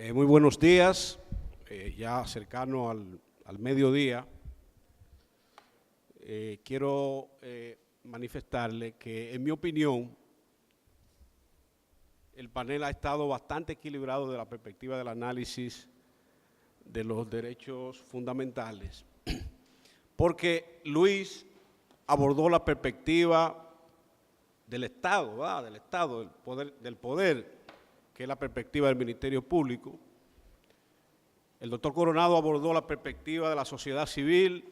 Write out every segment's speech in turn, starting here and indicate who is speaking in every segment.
Speaker 1: Muy buenos días, ya cercano al mediodía. Quiero manifestarle que, en mi opinión, el panel ha estado bastante equilibrado desde la perspectiva del análisis de los derechos fundamentales, porque Luis abordó la perspectiva del Estado, ¿verdad? Del Estado, del poder, que es la perspectiva del Ministerio Público. El doctor Coronado abordó la perspectiva de la sociedad civil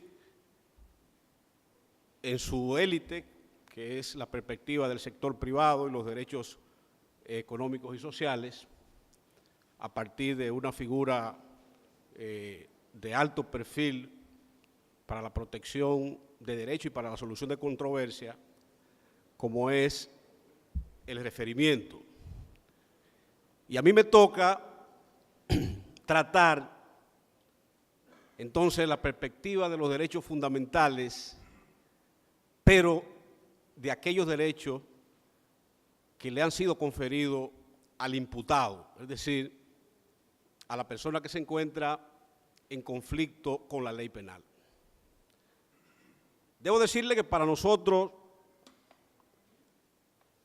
Speaker 1: en su élite, que es la perspectiva del sector privado y los derechos económicos y sociales, a partir de una figura de alto perfil para la protección de derechos y para la solución de controversia, como es el referimiento. Y a mí me toca tratar entonces la perspectiva de los derechos fundamentales, pero de aquellos derechos que le han sido conferidos al imputado, es decir, a la persona que se encuentra en conflicto con la ley penal. Debo decirle que para nosotros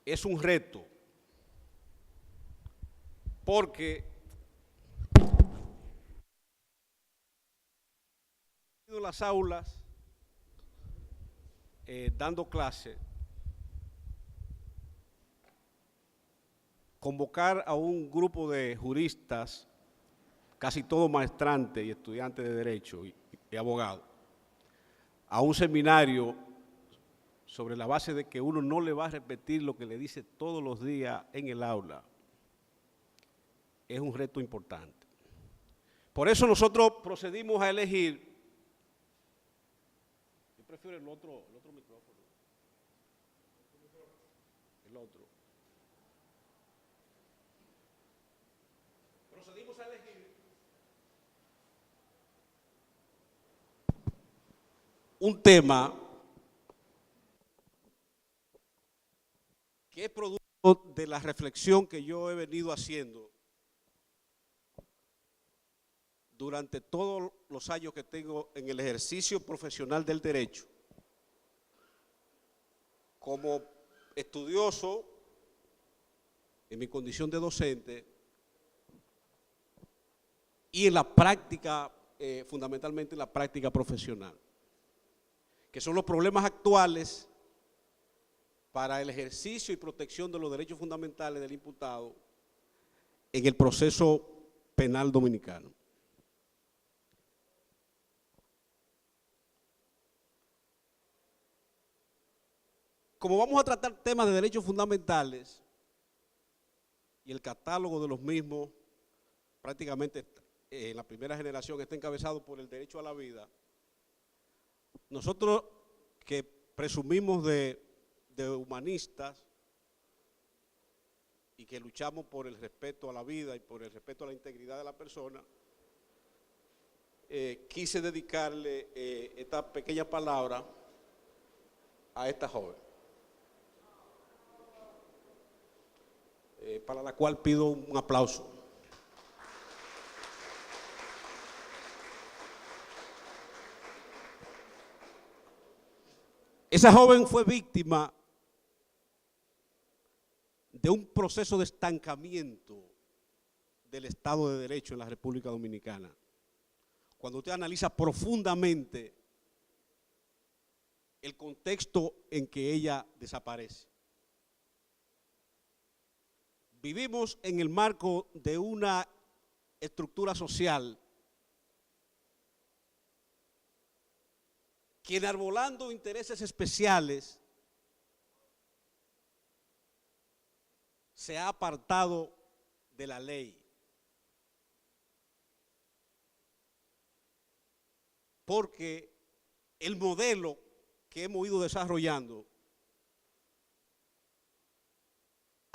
Speaker 1: es un reto, porque en las aulas dando clase, convocar a un grupo de juristas, casi todos maestrantes y estudiantes de Derecho y abogados, a un seminario sobre la base de que uno no le va a repetir lo que le dice todos los días en el aula, es un reto importante. Por eso nosotros procedimos a elegir, yo prefiero el otro micrófono, el otro. Procedimos a elegir un tema que es producto de la reflexión que yo he venido haciendo durante todos los años que tengo en el ejercicio profesional del derecho, como estudioso, en mi condición de docente, y en la práctica, fundamentalmente en la práctica profesional, que son los problemas actuales para el ejercicio y protección de los derechos fundamentales del imputado en el proceso penal dominicano. Como vamos a tratar temas de derechos fundamentales y el catálogo de los mismos prácticamente en la primera generación está encabezado por el derecho a la vida, nosotros que presumimos de humanistas y que luchamos por el respeto a la vida y por el respeto a la integridad de la persona, quise dedicarle esta pequeña palabra a esta joven, para la cual pido un aplauso. Esa joven fue víctima de un proceso de estancamiento del Estado de Derecho en la República Dominicana. Cuando usted analiza profundamente el contexto en que ella desaparece. Vivimos en el marco de una estructura social que, enarbolando intereses especiales, se ha apartado de la ley. Porque el modelo que hemos ido desarrollando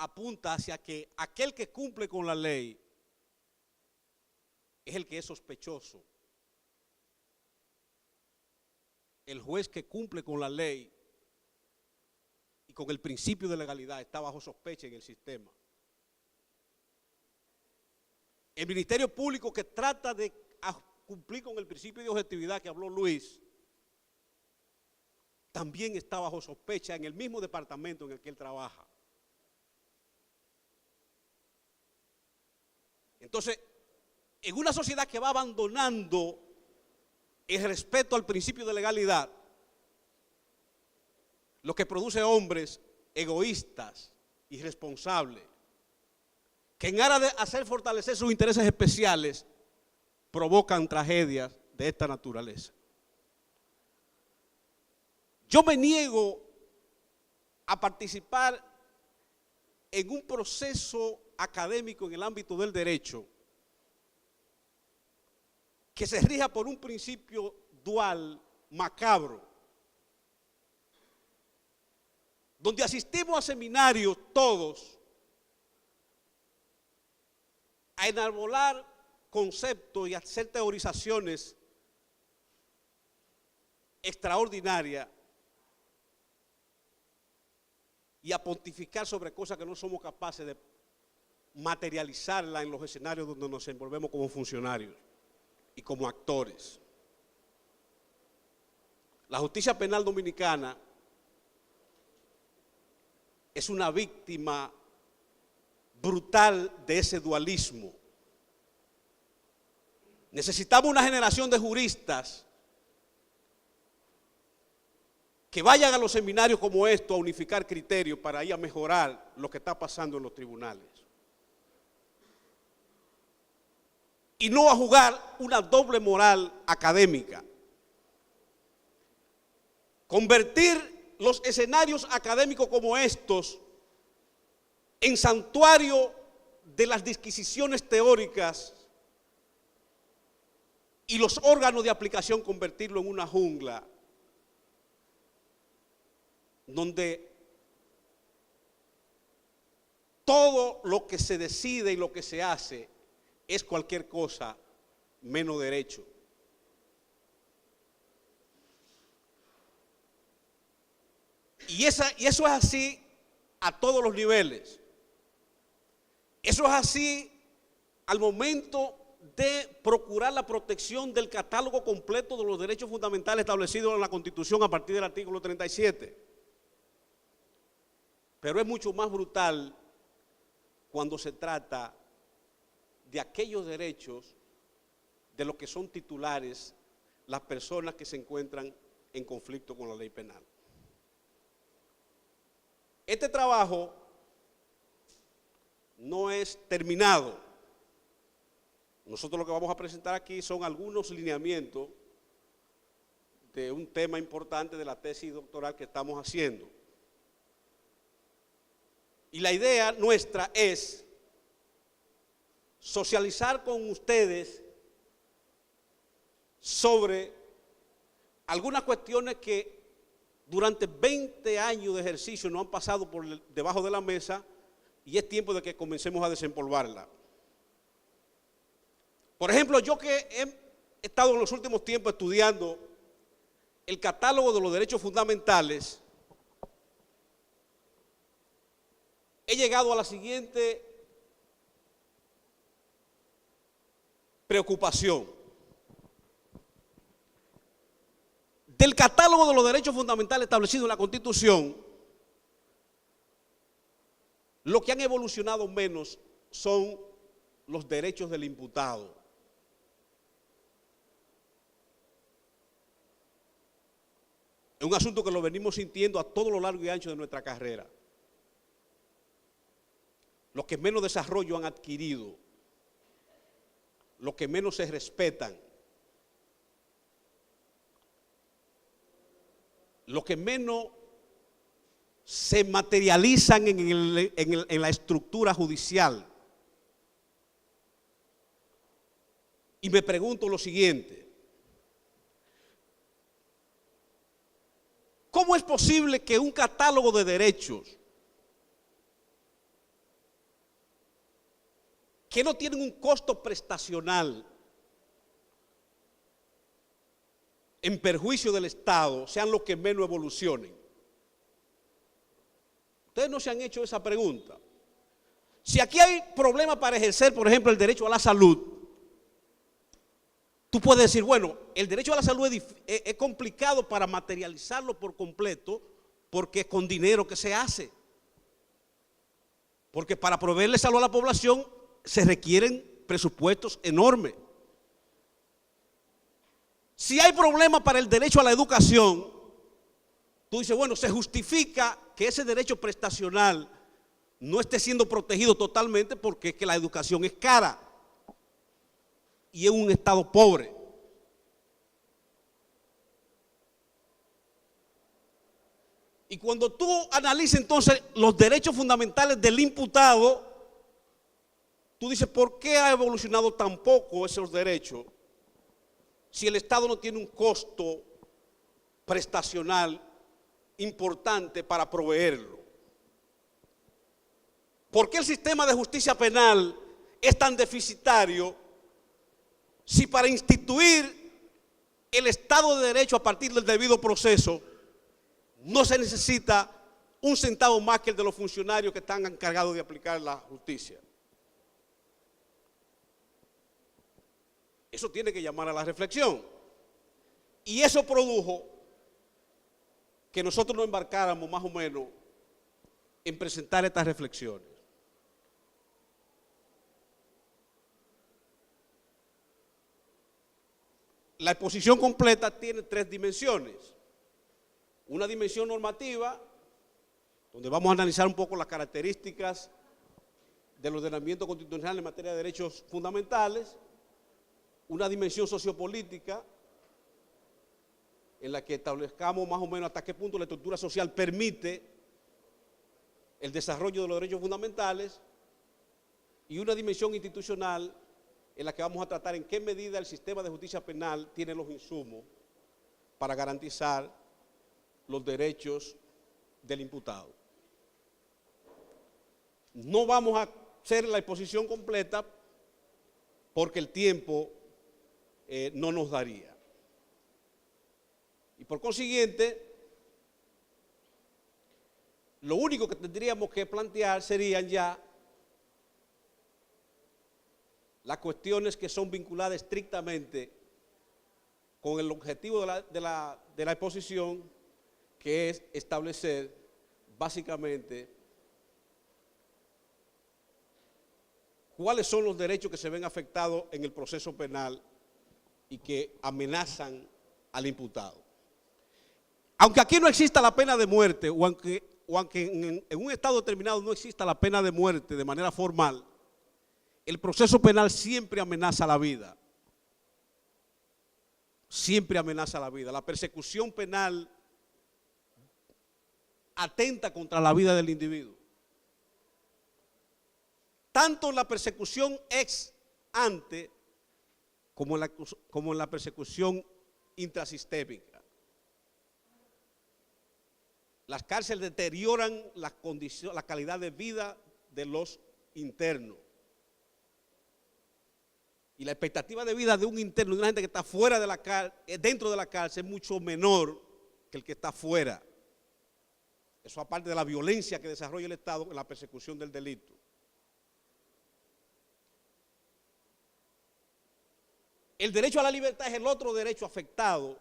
Speaker 1: apunta hacia que aquel que cumple con la ley es el que es sospechoso. El juez que cumple con la ley y con el principio de legalidad está bajo sospecha en el sistema. el Ministerio Público, que trata de cumplir con el principio de objetividad que habló Luis, también está bajo sospecha en el mismo departamento en el que él trabaja. Entonces, en una sociedad que va abandonando el respeto al principio de legalidad, lo que produce hombres egoístas, irresponsables, que en aras de hacer fortalecer sus intereses especiales, provocan tragedias de esta naturaleza. Yo me niego a participar en un proceso académico en el ámbito del derecho que se rija por un principio dual, macabro, donde asistimos a seminarios todos a enarbolar conceptos y a hacer teorizaciones extraordinarias y a pontificar sobre cosas que no somos capaces de materializarla en los escenarios donde nos envolvemos como funcionarios y como actores. La justicia penal dominicana es una víctima brutal de ese dualismo. Necesitamos una generación de juristas que vayan a los seminarios como estos a unificar criterios para ir a mejorar lo que está pasando en los tribunales. Y no a jugar una doble moral académica. Convertir los escenarios académicos como estos en santuario de las disquisiciones teóricas y los órganos de aplicación convertirlo en una jungla donde todo lo que se decide y lo que se hace es cualquier cosa menos derecho. Y eso es así a todos los niveles. Eso es así al momento de procurar la protección del catálogo completo de los derechos fundamentales establecidos en la Constitución a partir del artículo 37. Pero es mucho más brutal cuando se trata de aquellos derechos de los que son titulares las personas que se encuentran en conflicto con la ley penal. Este trabajo no es terminado. Nosotros lo que vamos a presentar aquí son algunos lineamientos de un tema importante de la tesis doctoral que estamos haciendo. Y la idea nuestra es socializar con ustedes sobre algunas cuestiones que durante 20 años de ejercicio nos han pasado por debajo de la mesa y es tiempo de que comencemos a desempolvarla. Por ejemplo, yo que he estado en los últimos tiempos estudiando el catálogo de los derechos fundamentales, he llegado a la siguiente preocupación. Del catálogo de los derechos fundamentales establecidos en la Constitución, lo que han evolucionado menos son los derechos del imputado. Es un asunto que lo venimos sintiendo a todo lo largo y ancho de nuestra carrera. Los que menos desarrollo han adquirido, los que menos se respetan, los que menos se materializan en la estructura judicial. Y me pregunto lo siguiente: ¿cómo es posible que un catálogo de derechos que no tienen un costo prestacional en perjuicio del Estado sean los que menos evolucionen? Ustedes no se han hecho esa pregunta. Si aquí hay problemas para ejercer, por ejemplo, el derecho a la salud, tú puedes decir, bueno, el derecho a la salud es complicado para materializarlo por completo, porque es con dinero que se hace. Porque para proveerle salud a la población se requieren presupuestos enormes. Si hay problemas para el derecho a la educación, tú dices, bueno, se justifica que ese derecho prestacional no esté siendo protegido totalmente porque es que la educación es cara y es un estado pobre. Y cuando tú analizas entonces los derechos fundamentales del imputado, tú dices, ¿por qué ha evolucionado tan poco esos derechos si el Estado no tiene un costo prestacional importante para proveerlo? ¿Por qué el sistema de justicia penal es tan deficitario si para instituir el Estado de Derecho a partir del debido proceso no se necesita un centavo más que el de los funcionarios que están encargados de aplicar la justicia? Eso tiene que llamar a la reflexión. Y eso produjo que nosotros nos embarcáramos más o menos en presentar estas reflexiones. La exposición completa tiene 3 dimensiones. Una dimensión normativa, donde vamos a analizar un poco las características del ordenamiento constitucional en materia de derechos fundamentales. Una dimensión sociopolítica, en la que establezcamos más o menos hasta qué punto la estructura social permite el desarrollo de los derechos fundamentales. Y una dimensión institucional, en la que vamos a tratar en qué medida el sistema de justicia penal tiene los insumos para garantizar los derechos del imputado. No vamos a hacer la exposición completa porque el tiempo no nos daría. Y por consiguiente, lo único que tendríamos que plantear serían ya las cuestiones que son vinculadas estrictamente con el objetivo de la exposición, que es establecer básicamente cuáles son los derechos que se ven afectados en el proceso penal y que amenazan al imputado. Aunque aquí no exista la pena de muerte, o aunque en un estado determinado no exista la pena de muerte de manera formal, el proceso penal siempre amenaza la vida. Siempre amenaza la vida. La persecución penal atenta contra la vida del individuo. Tanto en la persecución ex ante como en la persecución intrasistémica. Las cárceles deterioran la calidad de vida de los internos. Y la expectativa de vida de un interno, de una gente que está fuera de la cárcel, dentro de la cárcel, es mucho menor que el que está fuera. Eso aparte de la violencia que desarrolla el Estado en la persecución del delito. El derecho a la libertad es el otro derecho afectado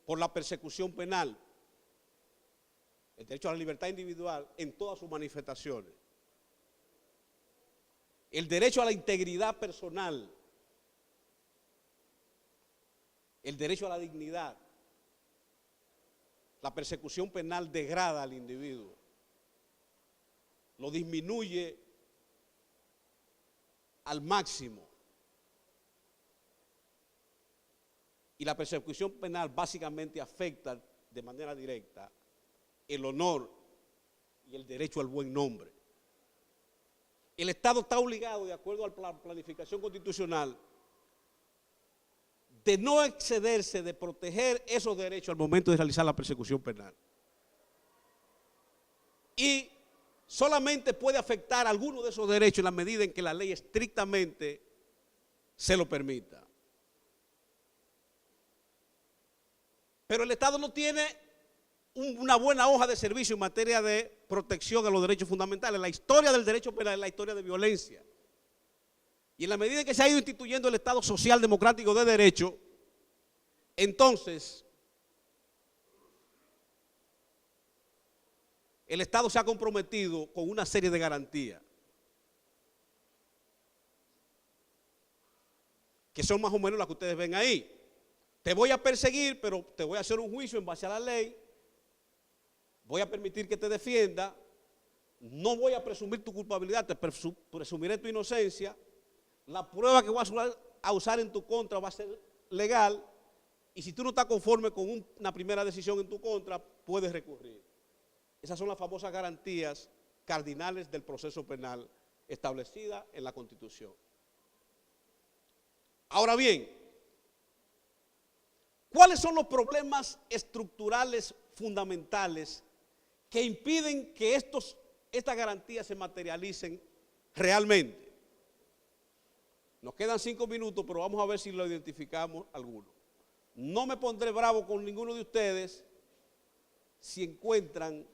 Speaker 1: por la persecución penal. El derecho a la libertad individual en todas sus manifestaciones. El derecho a la integridad personal. El derecho a la dignidad. La persecución penal degrada al individuo. Lo disminuye al máximo. Y la persecución penal básicamente afecta de manera directa el honor y el derecho al buen nombre. El Estado está obligado, de acuerdo a la planificación constitucional, de no excederse, de proteger esos derechos al momento de realizar la persecución penal. Y solamente puede afectar algunos de esos derechos en la medida en que la ley estrictamente se lo permita. Pero el Estado no tiene una buena hoja de servicio en materia de protección a los derechos fundamentales. La historia del derecho penal es la historia de violencia. Y en la medida en que se ha ido instituyendo el Estado social democrático de derecho, entonces el Estado se ha comprometido con una serie de garantías que son más o menos las que ustedes ven ahí. Te voy a perseguir, pero te voy a hacer un juicio en base a la ley, voy a permitir que te defienda, no voy a presumir tu culpabilidad, te presumiré tu inocencia, la prueba que voy a usar en tu contra va a ser legal, y si tú no estás conforme con una primera decisión en tu contra, puedes recurrir. Esas son las famosas garantías cardinales del proceso penal establecidas en la Constitución. Ahora bien, ¿cuáles son los problemas estructurales fundamentales que impiden que estas garantías se materialicen realmente? Nos quedan 5 minutos, pero vamos a ver si lo identificamos alguno. No me pondré bravo con ninguno de ustedes si encuentran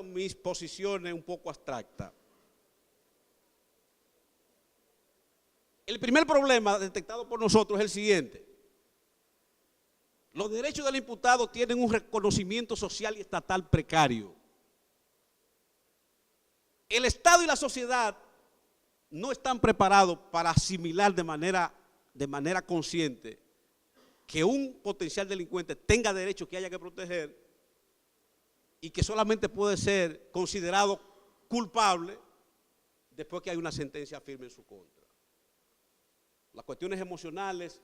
Speaker 1: mis posiciones un poco abstractas. El primer problema detectado por nosotros es el siguiente. Los derechos del imputado tienen un reconocimiento social y estatal precario. El Estado y la sociedad no están preparados para asimilar de manera consciente que un potencial delincuente tenga derechos que haya que proteger y que solamente puede ser considerado culpable después que hay una sentencia firme en su contra. Las cuestiones emocionales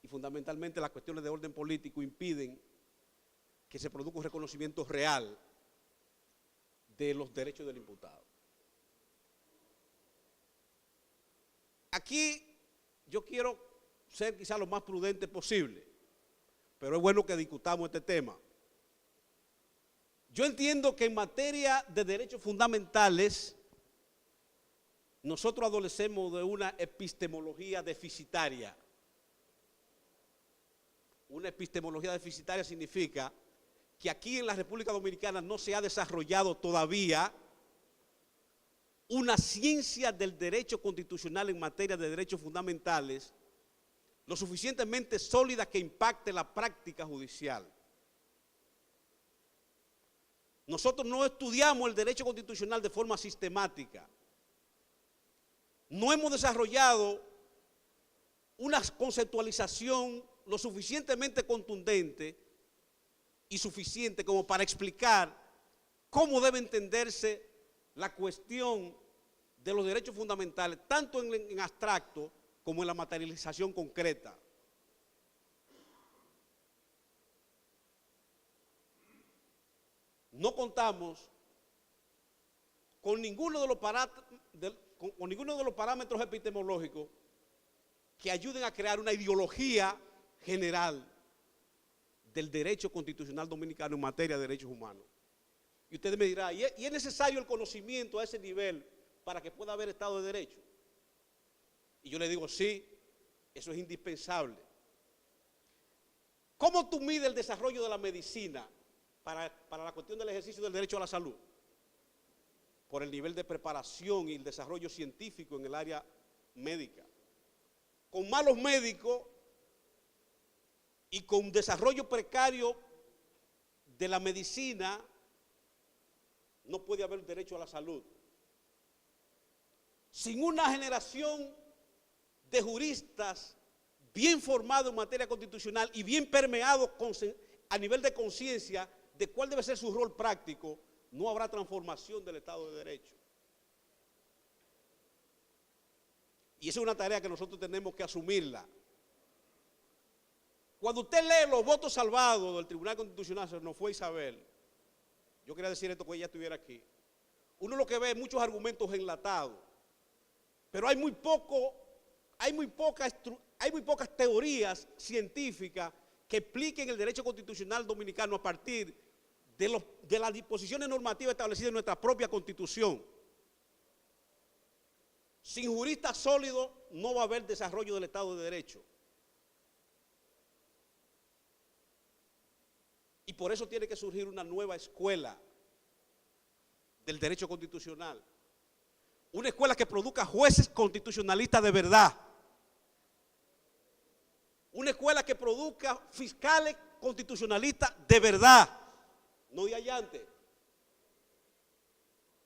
Speaker 1: y fundamentalmente las cuestiones de orden político impiden que se produzca un reconocimiento real de los derechos del imputado. Aquí yo quiero ser quizá lo más prudente posible, pero es bueno que discutamos este tema. Yo entiendo que en materia de derechos fundamentales nosotros adolecemos de una epistemología deficitaria. Una epistemología deficitaria significa que aquí en la República Dominicana no se ha desarrollado todavía una ciencia del derecho constitucional en materia de derechos fundamentales lo suficientemente sólida que impacte la práctica judicial. Nosotros no estudiamos el derecho constitucional de forma sistemática. No hemos desarrollado una conceptualización lo suficientemente contundente y suficiente como para explicar cómo debe entenderse la cuestión de los derechos fundamentales, tanto en abstracto como en la materialización concreta. No contamos con ninguno de los parámetros epistemológicos que ayuden a crear una ideología general del derecho constitucional dominicano en materia de derechos humanos. Y ustedes me dirán, ¿y es necesario el conocimiento a ese nivel para que pueda haber Estado de Derecho? Y yo le digo, sí, eso es indispensable. ¿Cómo tú mides el desarrollo de la medicina para la cuestión del ejercicio del derecho a la salud? Por el nivel de preparación y el desarrollo científico en el área médica. Con malos médicos y con desarrollo precario de la medicina, no puede haber derecho a la salud. Sin una generación de juristas bien formados en materia constitucional y bien permeados a nivel de conciencia de cuál debe ser su rol práctico, no habrá transformación del Estado de Derecho. Y esa es una tarea que nosotros tenemos que asumirla. Cuando usted lee los votos salvados del Tribunal Constitucional, se nos fue Isabel, yo quería decir esto que ella estuviera aquí, uno lo que ve es muchos argumentos enlatados, pero hay muy pocas teorías científicas que expliquen el derecho constitucional dominicano a partir de las disposiciones normativas establecidas en nuestra propia Constitución. Sin juristas sólidos no va a haber desarrollo del Estado de Derecho. Y por eso tiene que surgir una nueva escuela del derecho constitucional. Una escuela que produzca jueces constitucionalistas de verdad. Una escuela que produzca fiscales constitucionalistas de verdad, no de allante.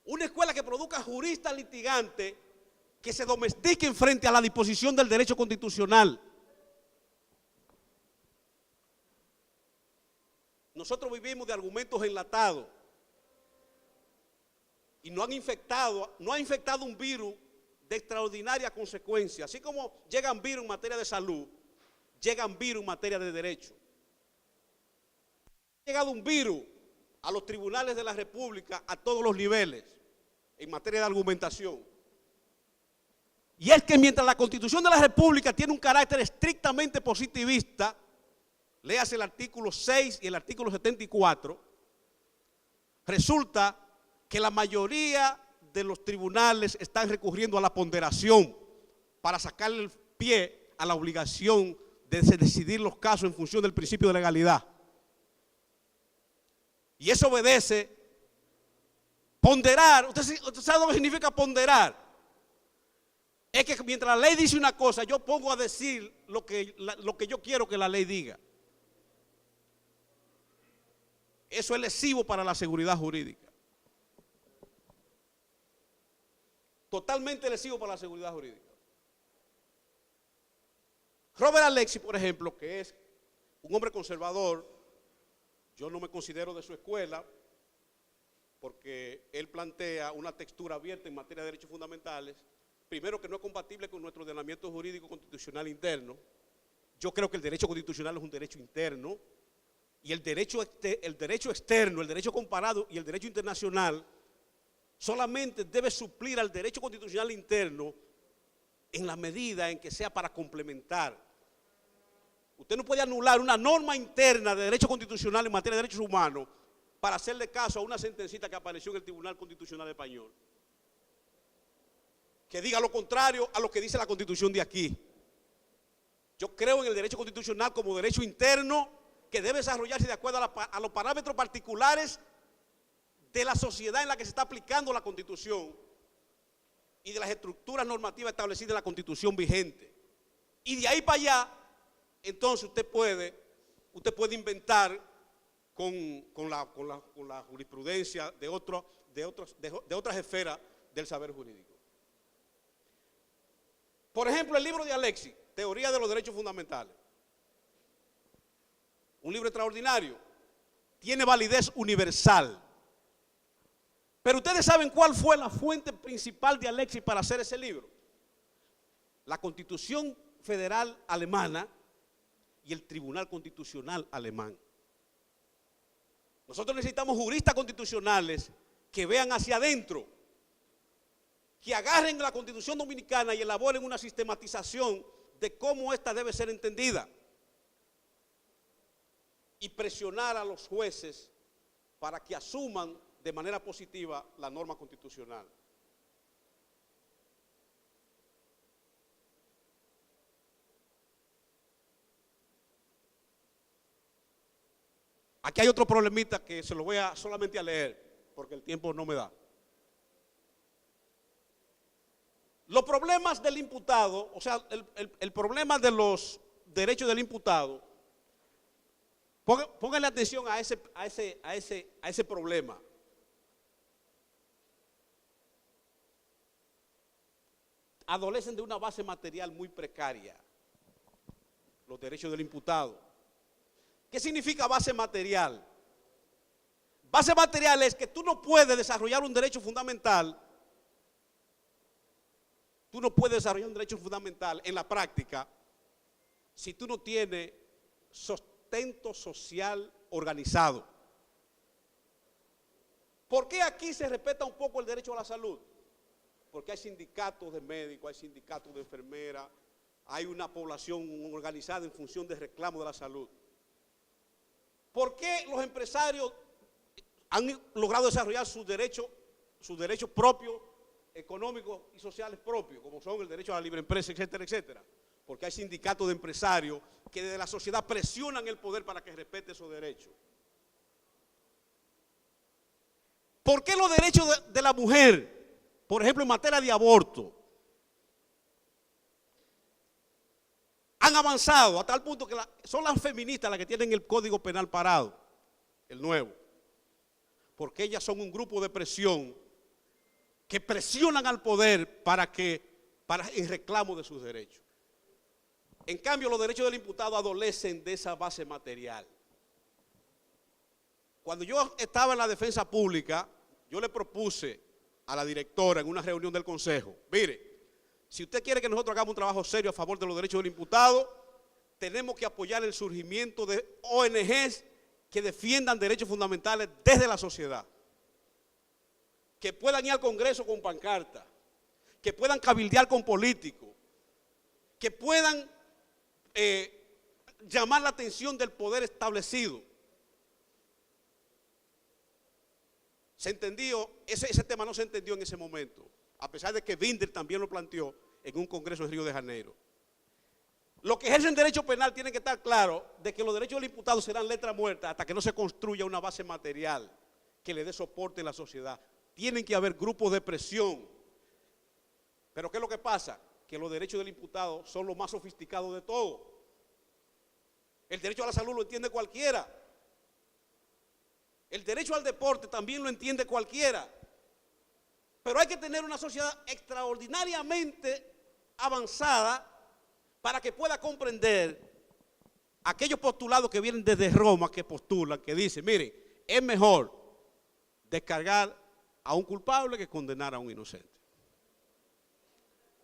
Speaker 1: Una escuela que produzca juristas litigantes que se domestiquen frente a la disposición del derecho constitucional. Nosotros vivimos de argumentos enlatados y no ha infectado un virus de extraordinaria consecuencia. Así como llegan virus en materia de salud, llegan virus en materia de derecho. Ha llegado un virus a los tribunales de la República a todos los niveles en materia de argumentación. Y es que mientras la Constitución de la República tiene un carácter estrictamente positivista, léase el artículo 6 y el artículo 74, resulta que la mayoría de los tribunales están recurriendo a la ponderación para sacarle el pie a la obligación de decidir los casos en función del principio de legalidad. Y eso obedece ponderar. ¿Usted sabe lo que significa ponderar? Es que mientras la ley dice una cosa, yo pongo a decir lo que yo quiero que la ley diga. Eso es lesivo para la seguridad jurídica. Totalmente lesivo para la seguridad jurídica. Robert Alexy, por ejemplo, que es un hombre conservador, yo no me considero de su escuela, porque él plantea una textura abierta en materia de derechos fundamentales. Primero, que no es compatible con nuestro ordenamiento jurídico constitucional interno. Yo creo que el derecho constitucional es un derecho interno y el derecho externo, el derecho comparado y el derecho internacional solamente debe suplir al derecho constitucional interno en la medida en que sea para complementar. Usted no puede anular una norma interna de derecho constitucional en materia de derechos humanos para hacerle caso a una sentencita que apareció en el Tribunal Constitucional Español, que diga lo contrario a lo que dice la Constitución de aquí. Yo creo en el derecho constitucional como derecho interno que debe desarrollarse de acuerdo a los parámetros particulares de la sociedad en la que se está aplicando la Constitución y de las estructuras normativas establecidas en la Constitución vigente. Y de ahí para allá, entonces usted puede inventar con la jurisprudencia de otras esferas del saber jurídico. Por ejemplo, el libro de Alexy, Teoría de los Derechos Fundamentales. Un libro extraordinario. Tiene validez universal. Pero ustedes saben cuál fue la fuente principal de Alexy para hacer ese libro. La Constitución Federal Alemana y el Tribunal Constitucional Alemán. Nosotros necesitamos juristas constitucionales que vean hacia adentro, que agarren la Constitución Dominicana y elaboren una sistematización de cómo ésta debe ser entendida y presionar a los jueces para que asuman de manera positiva la norma constitucional. Aquí hay otro problemita que se lo voy a solamente a leer porque el tiempo no me da. Los problemas del imputado, o sea, el problema de los derechos del imputado, pónganle atención a ese problema. Adolecen de una base material muy precaria, los derechos del imputado. ¿Qué significa base material? Base material es que tú no puedes desarrollar un derecho fundamental. Tú no puedes desarrollar un derecho fundamental en la práctica si tú no tienes sustento social organizado. ¿Por qué aquí se respeta un poco el derecho a la salud? Porque hay sindicatos de médicos, hay sindicatos de enfermeras, hay una población organizada en función del reclamo de la salud. ¿Por qué los empresarios han logrado desarrollar sus derechos propios económicos y sociales propios, como son el derecho a la libre empresa, etcétera, etcétera. Porque hay sindicatos de empresarios que desde la sociedad presionan el poder para que respete esos derechos. ¿Por qué los derechos de la mujer, por ejemplo en materia de aborto, han avanzado a tal punto que son las feministas las que tienen el Código Penal parado, el nuevo? Porque ellas son un grupo de presión que presionan al poder para el reclamo de sus derechos. En cambio, los derechos del imputado adolecen de esa base material. Cuando yo estaba en la defensa pública, yo le propuse a la directora en una reunión del consejo: mire, si usted quiere que nosotros hagamos un trabajo serio a favor de los derechos del imputado, tenemos que apoyar el surgimiento de ONGs que defiendan derechos fundamentales desde la sociedad, que puedan ir al Congreso con pancarta, que puedan cabildear con políticos, que puedan llamar la atención del poder establecido. Se entendió, ese tema no se entendió en ese momento, a pesar de que Binder también lo planteó en un congreso en Río de Janeiro. Los que ejercen derecho penal tienen que estar claros de que los derechos del imputado serán letra muerta hasta que no se construya una base material que le dé soporte a la sociedad. Tienen que haber grupos de presión. Pero ¿qué es lo que pasa? Que los derechos del imputado son los más sofisticados de todos. El derecho a la salud lo entiende cualquiera. El derecho al deporte también lo entiende cualquiera. Pero hay que tener una sociedad extraordinariamente avanzada para que pueda comprender aquellos postulados que vienen desde Roma, que postulan, que dicen: miren, es mejor descargar a un culpable que condenar a un inocente.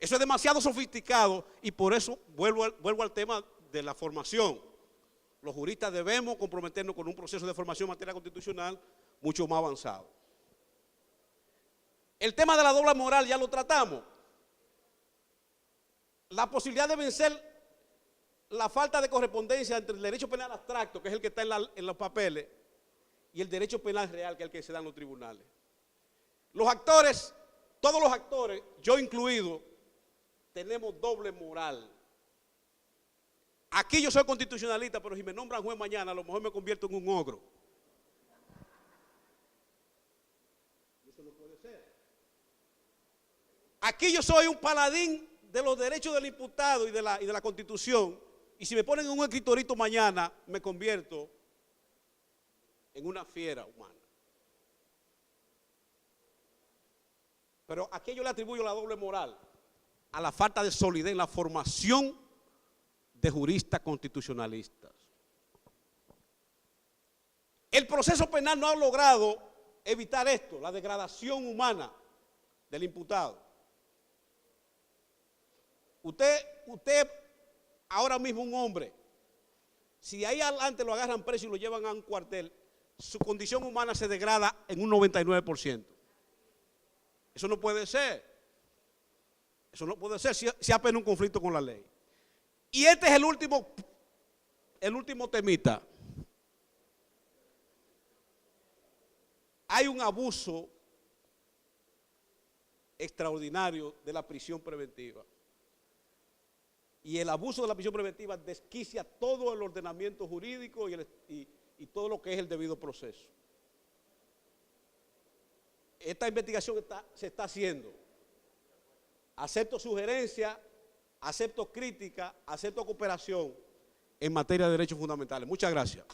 Speaker 1: Eso es demasiado sofisticado y por eso vuelvo al tema de la formación. Los juristas debemos comprometernos con un proceso de formación en materia constitucional mucho más avanzado. El tema de la doble moral ya lo tratamos. La posibilidad de vencer la falta de correspondencia entre el derecho penal abstracto, que es el que está en los papeles, y el derecho penal real, que es el que se da en los tribunales. Los actores, todos los actores, yo incluido, tenemos doble moral. Aquí yo soy constitucionalista, pero si me nombran juez mañana, a lo mejor me convierto en un ogro. Eso no puede ser. Aquí yo soy un paladín de los derechos del imputado y de la Constitución, y si me ponen un escritorito mañana, me convierto en una fiera humana. Pero aquí yo le atribuyo la doble moral a la falta de solidez en la formación de juristas constitucionalistas. El proceso penal no ha logrado evitar esto, la degradación humana del imputado. Usted ahora mismo, un hombre, si ahí adelante lo agarran preso y lo llevan a un cuartel, su condición humana se degrada en un 99%. Eso no puede ser. Eso no puede ser si apenas un conflicto con la ley. Y este es el último temita. Hay un abuso extraordinario de la prisión preventiva. Y el abuso de la prisión preventiva desquicia todo el ordenamiento jurídico y todo lo que es el debido proceso. Esta investigación se está haciendo. Acepto sugerencias, acepto crítica, acepto cooperación en materia de derechos fundamentales. Muchas gracias.